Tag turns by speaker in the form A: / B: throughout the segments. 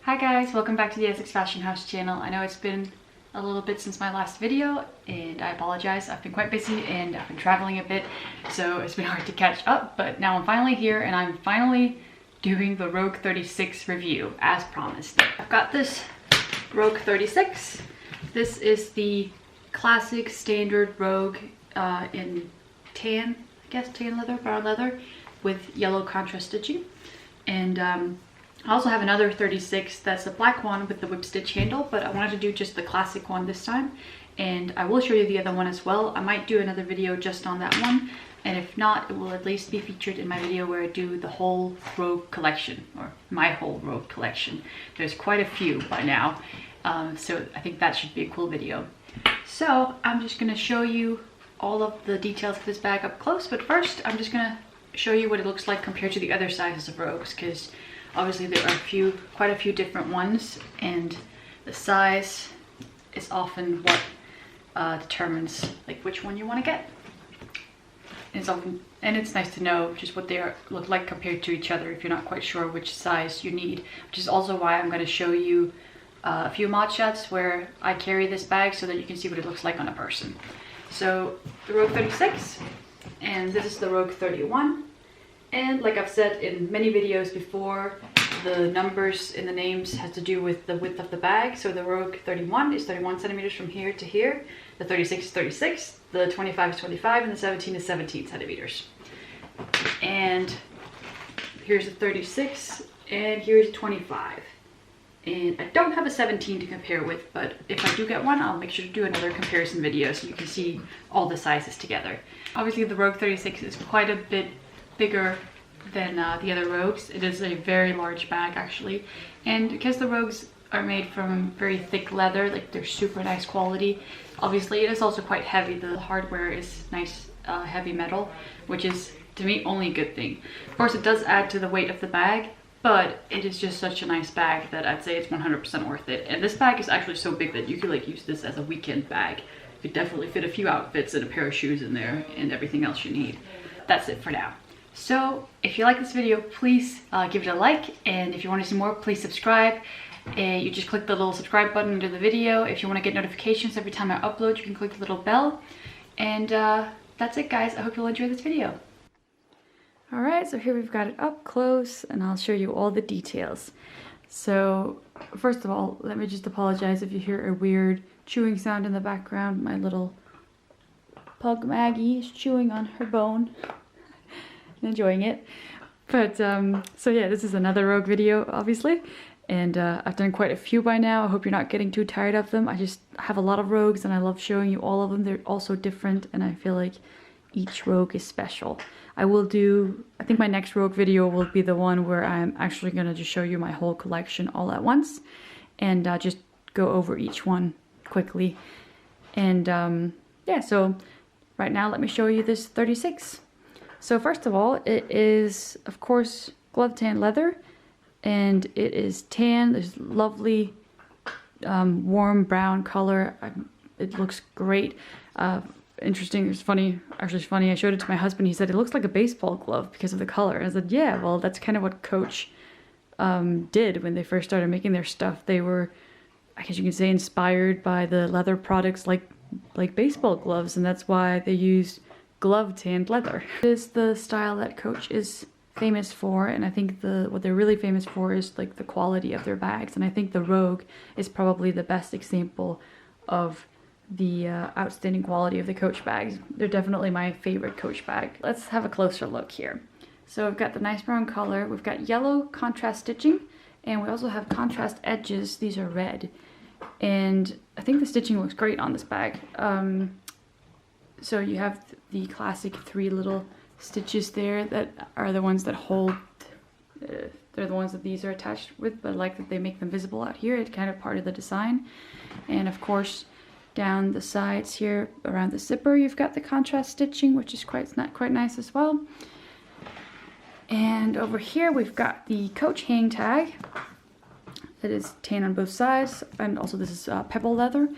A: Hi guys, welcome back to the Essex Fashion House channel. I know it's been a little bit since my last video and I apologize. I've been quite busy and I've been traveling a bit, so it's been hard to catch up, but now I'm finally here and I'm finally doing the Rogue 36 review as promised. I've got this Rogue 36. This is the classic standard Rogue in tan, I guess tan leather, brown leather with yellow contrast stitching. And I also have another 36 that's a black one with the whip stitch handle, but I wanted to do just the classic one this time, and I will show you the other one as well. I might do another video just on that one, and if not, it will at least be featured in my video where I do the whole Rogue collection, or my whole Rogue collection. There's quite a few by now, so I think that should be a cool video. So I'm just going to show you all of the details of this bag up close, but first I'm just going to show you what it looks like compared to the other sizes of Rogues, because obviously there are quite a few different ones, and the size is often what determines like which one you want to get. And it's nice to know just what they look like compared to each other if you're not quite sure which size you need, which is also why I'm going to show you a few mod shots where I carry this bag so that you can see what it looks like on a person. So the Rogue 36, and this is the Rogue 31. And like I've said in many videos before, the numbers in the names has to do with the width of the bag. So the Rogue 31 is 31 centimeters from here to here, the 36 is 36, the 25 is 25, and the 17 is 17 centimeters. And here's the 36, and here's 25. And I don't have a 17 to compare with, but if I do get one, I'll make sure to do another comparison video so you can see all the sizes together. Obviously the Rogue 36 is quite a bit bigger than the other Rogues. It is a very large bag actually, and because the Rogues are made from very thick leather, like they're super nice quality, obviously it is also quite heavy. The hardware is nice heavy metal, which is to me only a good thing. Of course it does add to the weight of the bag, but it is just such a nice bag that I'd say it's 100% worth it. And this bag is actually so big that you could like use this as a weekend bag. You could definitely fit a few outfits and a pair of shoes in there and everything else you need. That's it for now. So if you like this video, please give it a like, and if you want to see more, please subscribe. You just click the little subscribe button under the video. If you want to get notifications every time I upload, you can click the little bell. And that's it guys, I hope you'll enjoy this video. Alright, so here we've got it up close and I'll show you all the details. So first of all, let me just apologize if you hear a weird chewing sound in the background. My little pug Maggie is chewing on her bone. Enjoying it. But so yeah, this is another Rogue video obviously, and I've done quite a few by now. I hope you're not getting too tired of them. I just have a lot of Rogues and I love showing you all of them. They're all so different and I feel like each Rogue is special. I think my next Rogue video will be the one where I'm actually going to just show you my whole collection all at once and just go over each one quickly. And yeah, so right now let me show you this 36. So first of all, it is, of course, glove tan leather, and it is tan. There's lovely warm brown color. It looks great. Interesting, it's funny, actually it's funny, I showed it to my husband. He said it looks like a baseball glove because of the color. I said, yeah, well, that's kind of what Coach did when they first started making their stuff. They were, I guess you can say, inspired by the leather products like baseball gloves, and that's why they used glove tanned leather. It is the style that Coach is famous for, and I think what they're really famous for is like the quality of their bags, and I think the Rogue is probably the best example of the outstanding quality of the Coach bags. They're definitely my favorite Coach bag. Let's have a closer look here. So we've got the nice brown color, we've got yellow contrast stitching, and we also have contrast edges. These are red, and I think the stitching looks great on this bag. So you have the classic 3 little stitches there that are the ones that hold, they're the ones that these are attached with, but I like that they make them visible out here. It's kind of part of the design. And of course, down the sides here around the zipper, you've got the contrast stitching, which is quite nice as well. And over here, we've got the Coach hang tag that is tan on both sides, and also this is pebble leather.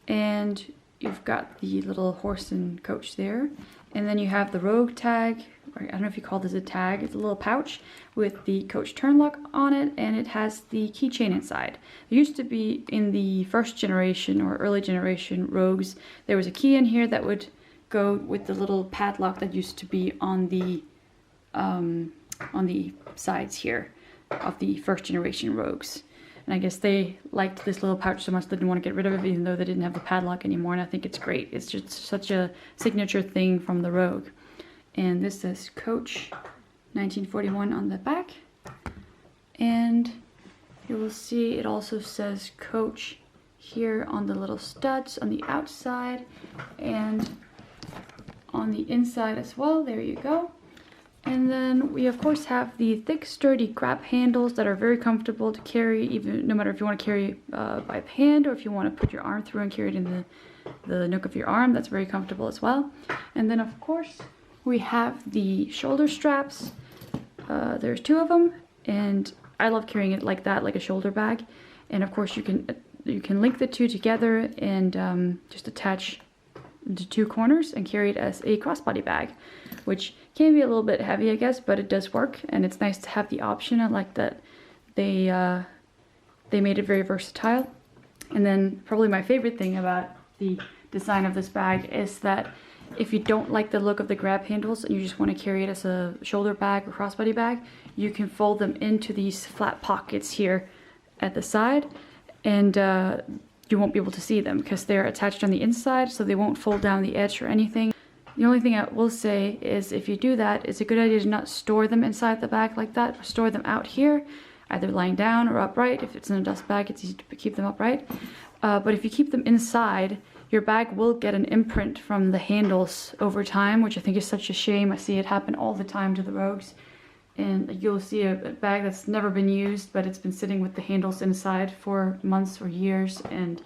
A: And you've got the little horse and Coach there, and then you have the Rogue tag or I don't know if you call this a tag, it's a little pouch with the Coach turn lock on it, and it has the keychain inside. There used to be, in the first generation or early generation Rogues, there was a key in here that would go with the little padlock that used to be on the sides here of the first generation Rogues. And I guess they liked this little pouch so much they didn't want to get rid of it, even though they didn't have the padlock anymore, and I think it's great. It's just such a signature thing from the Rogue. And this says Coach 1941 on the back. And you will see it also says Coach here on the little studs on the outside and on the inside as well. There you go. And then we of course have the thick sturdy grab handles that are very comfortable to carry, even no matter if you want to carry by the hand or if you want to put your arm through and carry it in the nook of your arm. That's very comfortable as well. And then of course we have the shoulder straps. There's 2 of them, and I love carrying it like that, like a shoulder bag. And of course you can link the 2 together and just attach the 2 corners and carry it as a crossbody bag, which can be a little bit heavy, I guess, but it does work, and it's nice to have the option. I like that they made it very versatile. And then probably my favorite thing about the design of this bag is that if you don't like the look of the grab handles and you just want to carry it as a shoulder bag or crossbody bag, you can fold them into these flat pockets here at the side, and you won't be able to see them because they're attached on the inside, so they won't fold down the edge or anything. The only thing I will say is if you do that, it's a good idea to not store them inside the bag like that. Store them out here, either lying down or upright. If it's in a dust bag, it's easy to keep them upright. But if you keep them inside, your bag will get an imprint from the handles over time, which I think is such a shame. I see it happen all the time to the Rogues. And you'll see a bag that's never been used, but it's been sitting with the handles inside for months or years, and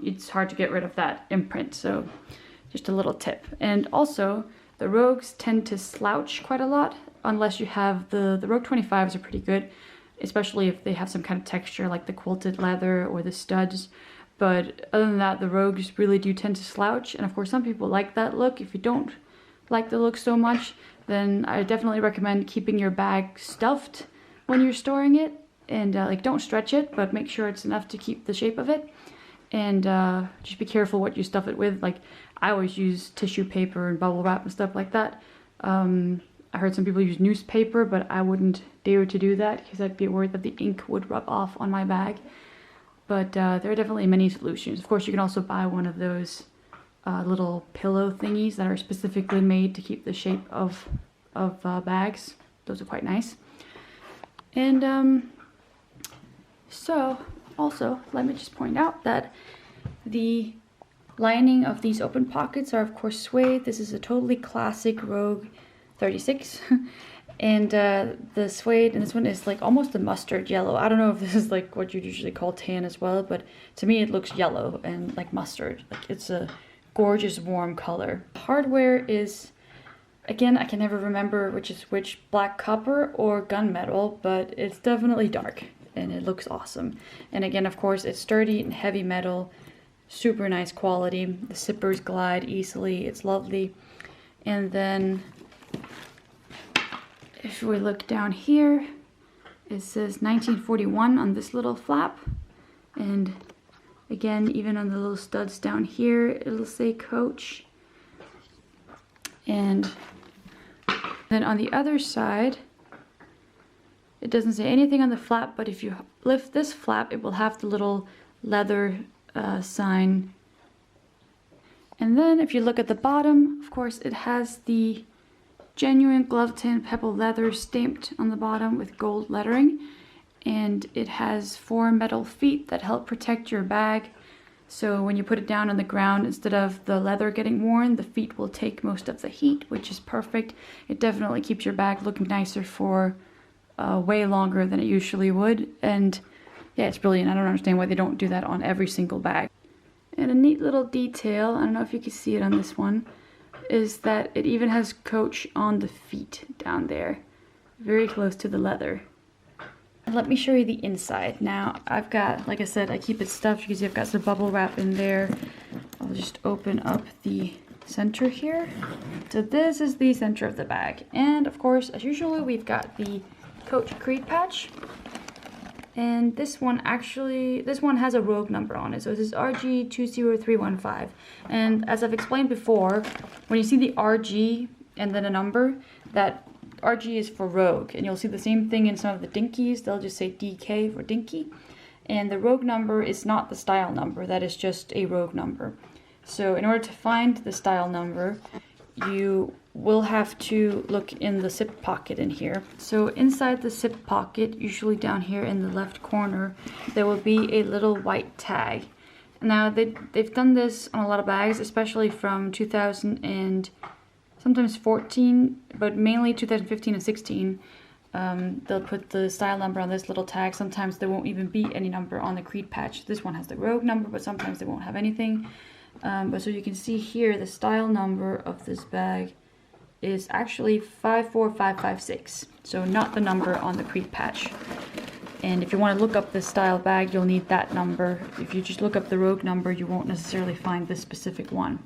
A: it's hard to get rid of that imprint. So just a little tip. And also, the Rogues tend to slouch quite a lot, unless you have the Rogue 25s are pretty good, especially if they have some kind of texture like the quilted leather or the studs. But other than that, the Rogues really do tend to slouch, and of course some people like that look. If you don't like the look so much, then I definitely recommend keeping your bag stuffed when you're storing it, and like don't stretch it, but make sure it's enough to keep the shape of it. And just be careful what you stuff it with. Like I always use tissue paper and bubble wrap and stuff like that. I heard some people use newspaper, but I wouldn't dare to do that because I'd be worried that the ink would rub off on my bag. But there are definitely many solutions. Of course, you can also buy one of those little pillow thingies that are specifically made to keep the shape of bags. Those are quite nice. And so also, let me just point out that the lining of these open pockets are of course suede. This is a totally classic Rogue 36. And the suede in this one is like almost a mustard yellow. I don't know if this is like what you'd usually call tan as well, but to me it looks yellow and like mustard. Like it's a gorgeous warm color. Hardware is, again, I can never remember which is which, black copper or gunmetal, but it's definitely dark and it looks awesome. And again, of course, it's sturdy and heavy metal, super nice quality. The zippers glide easily, it's lovely. And then if we look down here, it says 1941 on this little flap. And again, even on the little studs down here, it'll say Coach. And then on the other side, it doesn't say anything on the flap, but if you lift this flap, it will have the little leather sign. And then if you look at the bottom, of course, it has the genuine Gloveton pebble leather stamped on the bottom with gold lettering. And it has 4 metal feet that help protect your bag. So when you put it down on the ground, instead of the leather getting worn, the feet will take most of the heat, which is perfect. It definitely keeps your bag looking nicer for way longer than it usually would. And yeah, it's brilliant. I don't understand why they don't do that on every single bag. And a neat little detail, I don't know if you can see it on this one, is that it even has Coach on the feet down there, very close to the leather. And let me show you the inside. Now I've got, like I said, I keep it stuffed. You can see I've got some bubble wrap in there. I'll just open up the center here. So this is the center of the bag. And of course, as usual, we've got the Coach Creed patch. And this one has a rogue number on it. So this is RG20315. And as I've explained before, when you see the RG and then a number, that RG is for rogue. And you'll see the same thing in some of the Dinkies. They'll just say DK for Dinky. And the rogue number is not the style number. That is just a rogue number. So in order to find the style number, you will have to look in the zip pocket in here. So inside the zip pocket, usually down here in the left corner, there will be a little white tag. Now they've done this on a lot of bags, especially from 2000 and sometimes 14, but mainly 2015 and 16. They'll put the style number on this little tag. Sometimes there won't even be any number on the Creed patch. This one has the rogue number, but sometimes they won't have anything. But so you can see here, the style number of this bag is actually 54556. So not the number on the Creed patch. And if you want to look up this style bag, you'll need that number. If you just look up the rogue number, you won't necessarily find this specific one.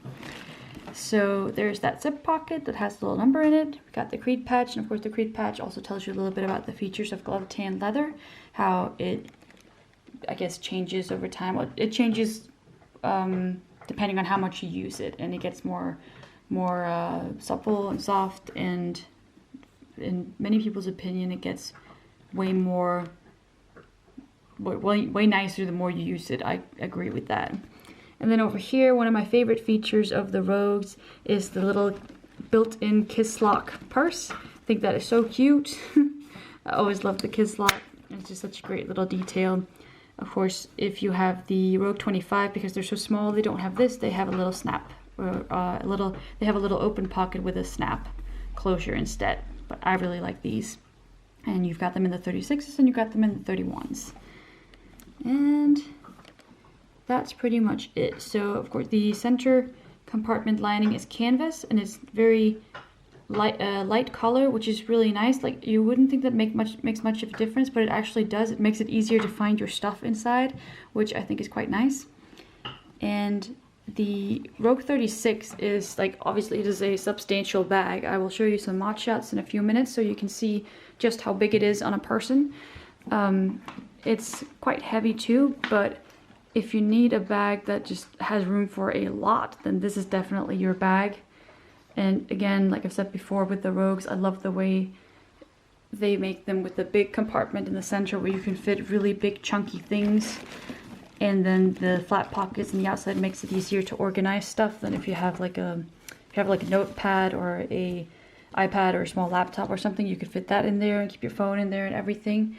A: So there's that zip pocket that has the little number in it. We got the Creed patch, and of course the Creed patch also tells you a little bit about the features of glove tan leather, how it, I guess, changes over time. Well, it changes depending on how much you use it, and it gets more supple and soft, and in many people's opinion, it gets way nicer the more you use it. I agree with that. And then over here, one of my favorite features of the Rogues is the little built-in kiss lock purse. I think that is so cute. I always love the kiss lock. It's just such a great little detail. Of course, if you have the Rogue 25, because they're so small, they don't have this. They have a little snap, or they have a little open pocket with a snap closure instead. But I really like these. And you've got them in the 36s and you've got them in the 31s. And that's pretty much it. So of course the center compartment lining is canvas, and it's very light color, which is really nice. Like, you wouldn't think that makes much of a difference, but it actually does. It makes it easier to find your stuff inside, which I think is quite nice. And the Rogue 36 is, like, obviously it is a substantial bag. I will show you some mod shots in a few minutes so you can see just how big it is on a person. It's quite heavy too, but if you need a bag that just has room for a lot, then this is definitely your bag. And again, like I've said before with the Rogues, I love the way they make them with the big compartment in the center where you can fit really big chunky things. And then the flat pockets on the outside makes it easier to organize stuff than if you have like a notepad or a iPad or a small laptop or something. You could fit that in there and keep your phone in there and everything.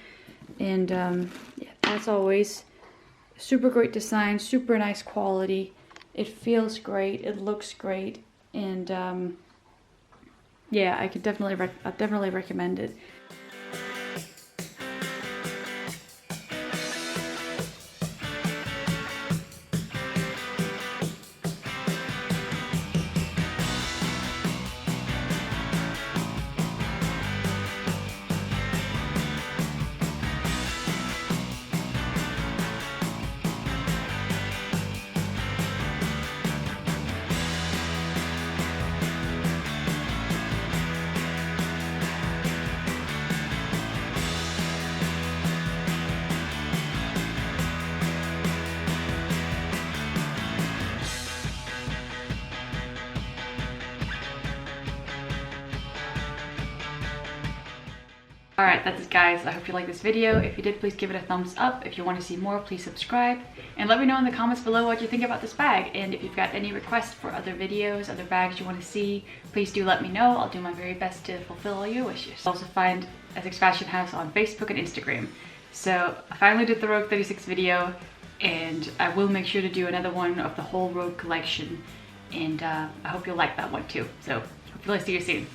A: And yeah, as always, super great design, super nice quality. It feels great, it looks great, and yeah, I could definitely recommend it. Alright, that's it guys. I hope you liked this video. If you did, please give it a thumbs up. If you want to see more, please subscribe. And let me know in the comments below what you think about this bag. And if you've got any requests for other videos, other bags you want to see, please do let me know. I'll do my very best to fulfill all your wishes. Also find Essex Fashion House on Facebook and Instagram. So I finally did the Rogue 36 video, and I will make sure to do another one of the whole Rogue collection. And I hope you'll like that one too. So hopefully I'll see you soon.